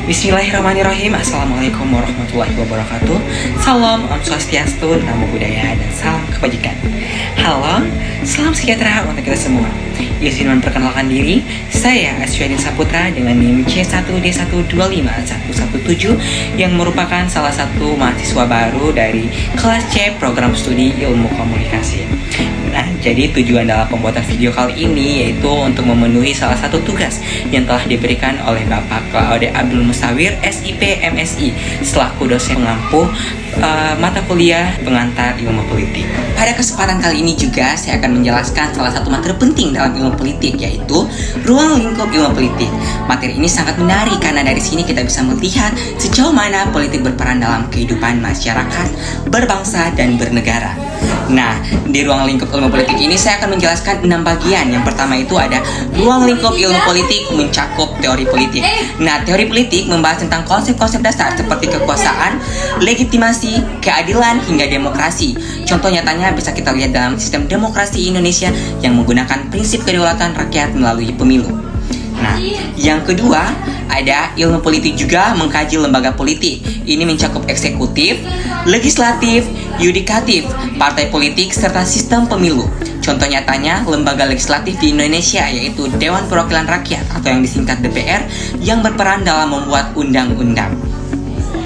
Bismillahirrahmanirrahim. Assalamualaikum warahmatullahi wabarakatuh. Salam, Om Swastiastu, Namo Buddhaya, dan salam kebajikan. Halo, salam sejahtera untuk kita semua. Izin memperkenalkan diri, saya Aswedin Saputra dengan NIM C1D1251117 yang merupakan salah satu mahasiswa baru dari kelas C program studi ilmu komunikasi. Nah, jadi tujuan dalam pembuatan video kali ini yaitu untuk memenuhi salah satu tugas yang telah diberikan oleh Bapak Claude Abdul Musawir, SIP MSI, selaku dosen pengampu mata kuliah pengantar ilmu politik. Pada kesempatan kali ini juga saya akan menjelaskan salah satu materi penting dalam ilmu politik, yaitu ruang lingkup ilmu politik. Materi ini sangat menarik karena dari sini kita bisa melihat sejauh mana politik berperan dalam kehidupan masyarakat, berbangsa, dan bernegara. Nah, di ruang lingkup ilmu politik ini saya akan menjelaskan 6 bagian. Yang pertama itu ada ruang lingkup ilmu politik mencakup teori politik. Nah, teori politik membahas tentang konsep-konsep dasar seperti kekuasaan, legitimasi, keadilan, hingga demokrasi. Contoh nyatanya bisa kita lihat dalam sistem demokrasi Indonesia yang menggunakan prinsip kedaulatan rakyat melalui pemilu. Nah, yang kedua ada ilmu politik juga mengkaji lembaga politik. Ini mencakup eksekutif, legislatif, yudikatif, partai politik, serta sistem pemilu. Contoh nyatanya lembaga legislatif di Indonesia yaitu Dewan Perwakilan Rakyat atau yang disingkat DPR yang berperan dalam membuat undang-undang.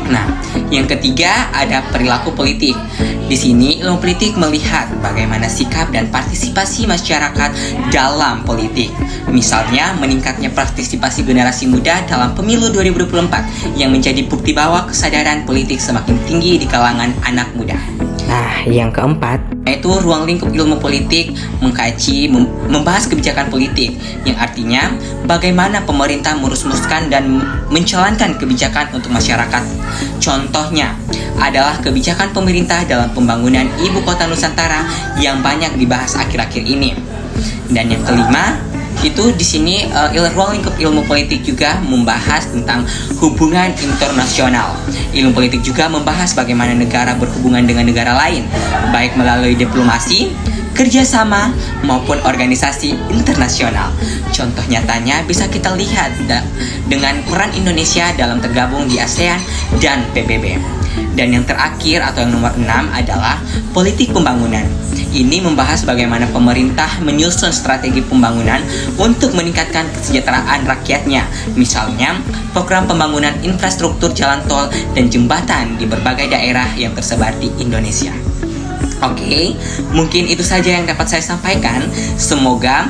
Nah, yang ketiga ada perilaku politik. Di sini ilmu politik melihat bagaimana sikap dan partisipasi masyarakat dalam politik. Misalnya meningkatnya partisipasi generasi muda dalam pemilu 2024 yang menjadi bukti bahwa kesadaran politik semakin tinggi di kalangan anak muda. Nah, yang keempat yaitu ruang lingkup ilmu politik mengkaji, membahas kebijakan politik, yang artinya bagaimana pemerintah merusmuskan dan menjalankan kebijakan untuk masyarakat. Contohnya adalah kebijakan pemerintah dalam pembangunan ibu kota Nusantara yang banyak dibahas akhir-akhir ini. Dan yang kelima itu di sini ruang lingkup ilmu politik juga membahas tentang hubungan internasional. Ilmu politik juga membahas bagaimana negara berhubungan dengan negara lain, baik melalui diplomasi, kerjasama, maupun organisasi internasional. Contoh nyatanya bisa kita lihat dengan peran Indonesia dalam tergabung di ASEAN dan PBB. Dan yang terakhir atau yang nomor 6 adalah politik pembangunan. Ini membahas bagaimana pemerintah menyusun strategi pembangunan untuk meningkatkan kesejahteraan rakyatnya. Misalnya, program pembangunan infrastruktur jalan tol dan jembatan di berbagai daerah yang tersebar di Indonesia. Oke, mungkin itu saja yang dapat saya sampaikan. Semoga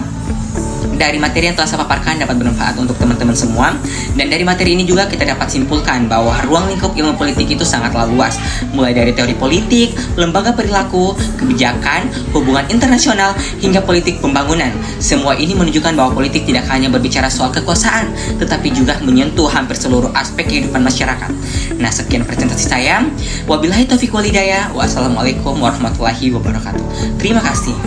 dari materi yang telah saya paparkan dapat bermanfaat untuk teman-teman semua. Dan dari materi ini juga kita dapat simpulkan bahwa ruang lingkup ilmu politik itu sangatlah luas, mulai dari teori politik, lembaga perilaku, kebijakan, hubungan internasional, hingga politik pembangunan. Semua ini menunjukkan bahwa politik tidak hanya berbicara soal kekuasaan, tetapi juga menyentuh hampir seluruh aspek kehidupan masyarakat. Nah, sekian presentasi saya. Wabillahi taufiq wal hidayah. Wassalamualaikum warahmatullahi wabarakatuh. Terima kasih.